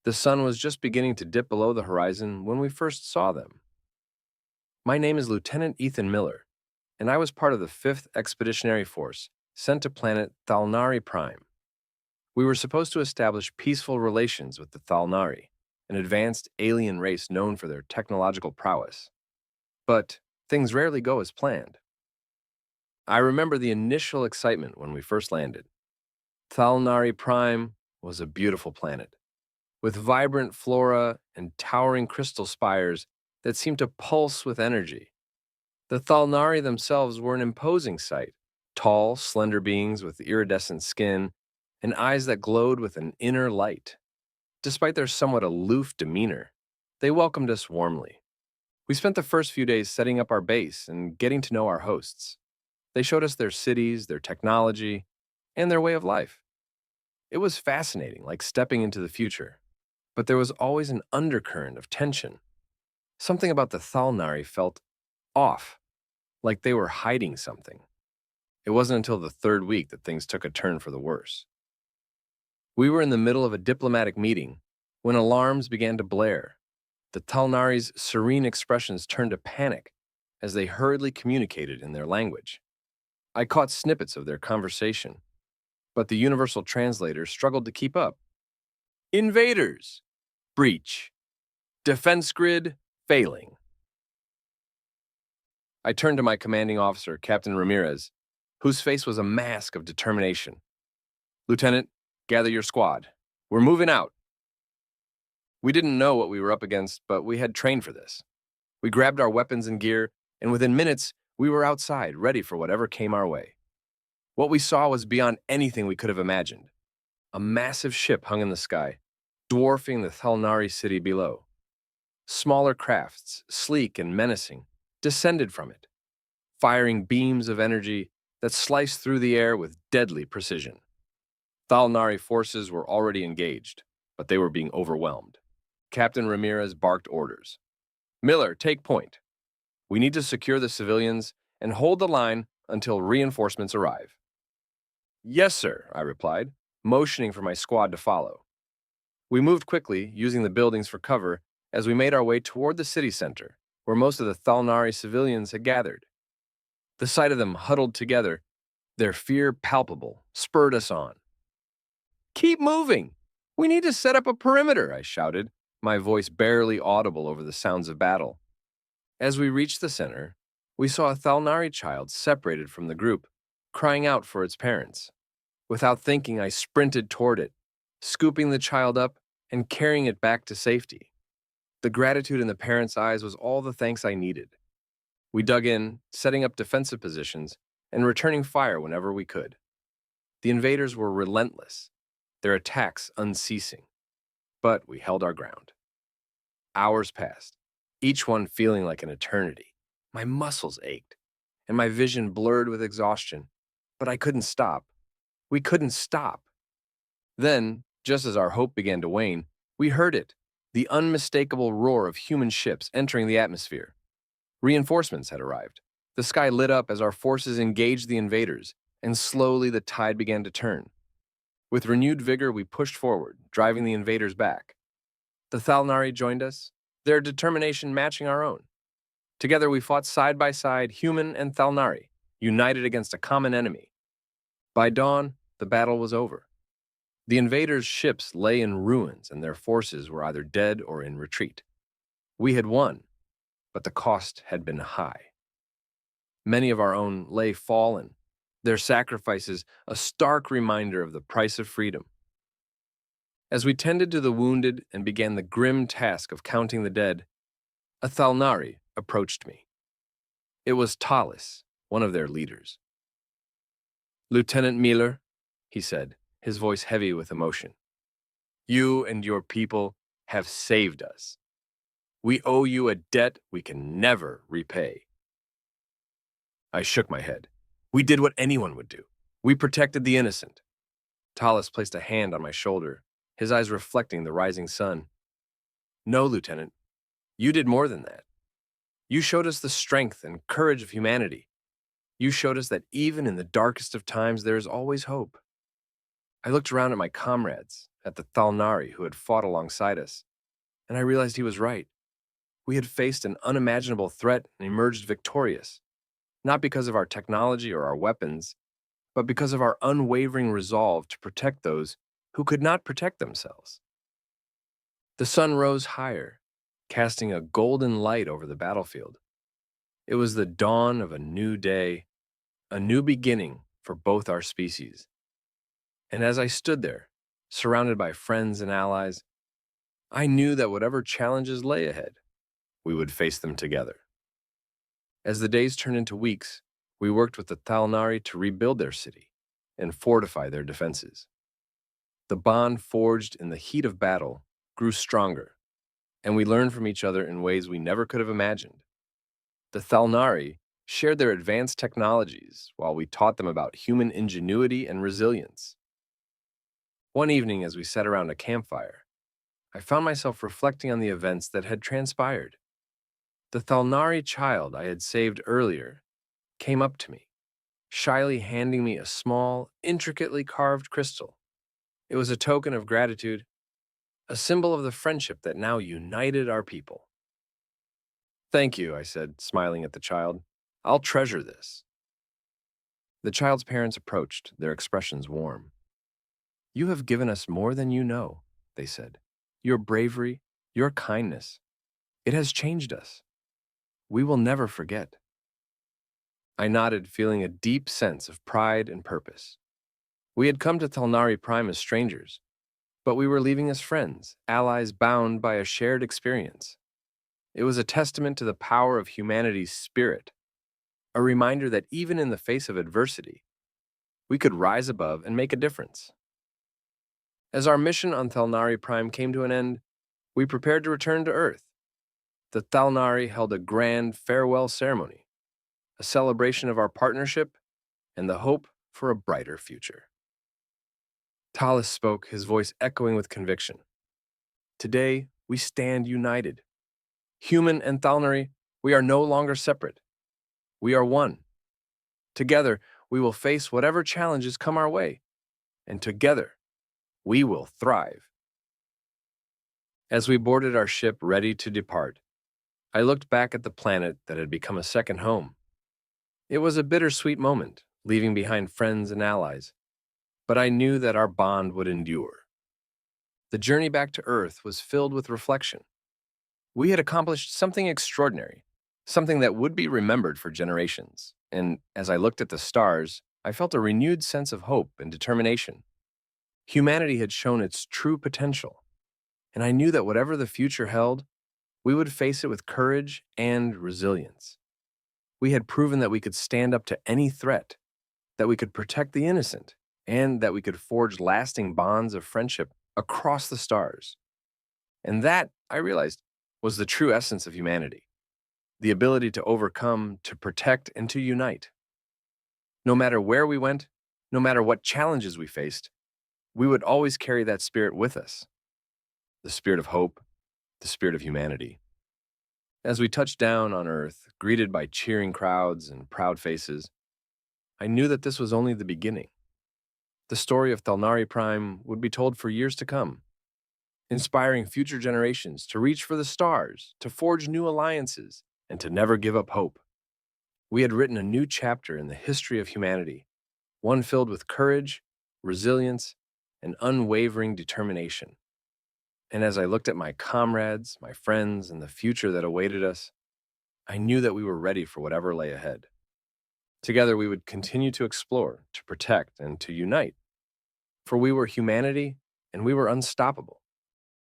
The sun was just beginning to dip below the horizon when we first saw them. My name is Lieutenant Ethan Miller, and I was part of the 5th Expeditionary Force sent to planet Thalnari Prime. We were supposed to establish peaceful relations with the Thalnari, an advanced alien race known for their technological prowess. But things rarely go as planned. I remember the initial excitement when we first landed. Thalnari Prime was a beautiful planet, with vibrant flora and towering crystal spires that seemed to pulse with energy. The Thalnari themselves were an imposing sight, tall, slender beings with iridescent skin and eyes that glowed with an inner light. Despite their somewhat aloof demeanor, they welcomed us warmly. We spent the first few days setting up our base and getting to know our hosts. They showed us their cities, their technology, and their way of life. It was fascinating, like stepping into the future. But there was always an undercurrent of tension. Something about the Thalnari felt off, like they were hiding something. It wasn't until the 3rd week that things took a turn for the worse. We were in the middle of a diplomatic meeting when alarms began to blare. The Thalnari's serene expressions turned to panic as they hurriedly communicated in their language. I caught snippets of their conversation, but the universal translator struggled to keep up. Invaders! Breach. Defense grid failing. I turned to my commanding officer, Captain Ramirez, whose face was a mask of determination. Lieutenant, gather your squad. We're moving out. We didn't know what we were up against, but we had trained for this. We grabbed our weapons and gear, and within minutes, we were outside, ready for whatever came our way. What we saw was beyond anything we could have imagined. A massive ship hung in the sky, dwarfing the Thalnari city below. Smaller crafts, sleek and menacing, descended from it, firing beams of energy that sliced through the air with deadly precision. Thalnari forces were already engaged, but they were being overwhelmed. Captain Ramirez barked orders. Miller, take point. We need to secure the civilians and hold the line until reinforcements arrive. Yes, sir, I replied, motioning for my squad to follow. We moved quickly, using the buildings for cover, as we made our way toward the city center, where most of the Thalnari civilians had gathered. The sight of them huddled together, their fear palpable, spurred us on. Keep moving! We need to set up a perimeter, I shouted, my voice barely audible over the sounds of battle. As we reached the center, we saw a Thalnari child separated from the group, crying out for its parents. Without thinking, I sprinted toward it, scooping the child up and carrying it back to safety. The gratitude in the parents' eyes was all the thanks I needed. We dug in, setting up defensive positions and returning fire whenever we could. The invaders were relentless, their attacks unceasing, but we held our ground. Hours passed, each one feeling like an eternity. My muscles ached, and my vision blurred with exhaustion, but I couldn't stop. We couldn't stop. Then, just as our hope began to wane, we heard it, the unmistakable roar of human ships entering the atmosphere. Reinforcements had arrived. The sky lit up as our forces engaged the invaders, and slowly the tide began to turn. With renewed vigor, we pushed forward, driving the invaders back. The Thalnari joined us, their determination matching our own. Together we fought side by side, human and Thalnari, united against a common enemy. By dawn, the battle was over. The invaders' ships lay in ruins and their forces were either dead or in retreat. We had won, but the cost had been high. Many of our own lay fallen, their sacrifices a stark reminder of the price of freedom. As we tended to the wounded and began the grim task of counting the dead, a Thalnari approached me. It was Talis, one of their leaders. Lieutenant Miller, he said, his voice heavy with emotion. You and your people have saved us. We owe you a debt we can never repay. I shook my head. We did what anyone would do. We protected the innocent. Talis placed a hand on my shoulder, his eyes reflecting the rising sun. No, Lieutenant, you did more than that. You showed us the strength and courage of humanity. You showed us that even in the darkest of times, there is always hope. I looked around at my comrades, at the Thalnari who had fought alongside us, and I realized he was right. We had faced an unimaginable threat and emerged victorious, not because of our technology or our weapons, but because of our unwavering resolve to protect those who could not protect themselves. The sun rose higher, casting a golden light over the battlefield. It was the dawn of a new day, a new beginning for both our species. And as I stood there, surrounded by friends and allies, I knew that whatever challenges lay ahead, we would face them together. As the days turned into weeks, we worked with the Thalnari to rebuild their city and fortify their defenses. The bond forged in the heat of battle grew stronger, and we learned from each other in ways we never could have imagined. The Thalnari shared their advanced technologies while we taught them about human ingenuity and resilience. One evening, as we sat around a campfire, I found myself reflecting on the events that had transpired. The Thalnari child I had saved earlier came up to me, shyly handing me a small, intricately carved crystal. It was a token of gratitude, a symbol of the friendship that now united our people. "Thank you," I said, smiling at the child. "I'll treasure this." The child's parents approached, their expressions warm. "You have given us more than you know," they said. "Your bravery, your kindness, it has changed us. We will never forget." I nodded, feeling a deep sense of pride and purpose. We had come to Thalnari Prime as strangers, but we were leaving as friends, allies bound by a shared experience. It was a testament to the power of humanity's spirit, a reminder that even in the face of adversity, we could rise above and make a difference. As our mission on Thalnari Prime came to an end, we prepared to return to Earth. The Thalnari held a grand farewell ceremony, a celebration of our partnership and the hope for a brighter future. Talis spoke, his voice echoing with conviction. "Today, we stand united. Human and Thalnari, we are no longer separate. We are one. Together, we will face whatever challenges come our way, and together, we will thrive." As we boarded our ship ready to depart, I looked back at the planet that had become a second home. It was a bittersweet moment, leaving behind friends and allies, but I knew that our bond would endure. The journey back to Earth was filled with reflection. We had accomplished something extraordinary, something that would be remembered for generations, and as I looked at the stars, I felt a renewed sense of hope and determination. Humanity had shown its true potential, and I knew that whatever the future held, we would face it with courage and resilience. We had proven that we could stand up to any threat, that we could protect the innocent, and that we could forge lasting bonds of friendship across the stars. And that, I realized, was the true essence of humanity, the ability to overcome, to protect, and to unite. No matter where we went, no matter what challenges we faced, we would always carry that spirit with us. The spirit of hope, the spirit of humanity. As we touched down on Earth, greeted by cheering crowds and proud faces, I knew that this was only the beginning. The story of Thalnari Prime would be told for years to come, inspiring future generations to reach for the stars, to forge new alliances, and to never give up hope. We had written a new chapter in the history of humanity, one filled with courage, resilience, and unwavering determination. And as I looked at my comrades, my friends, and the future that awaited us, I knew that we were ready for whatever lay ahead. Together, we would continue to explore, to protect, and to unite. For we were humanity, and we were unstoppable.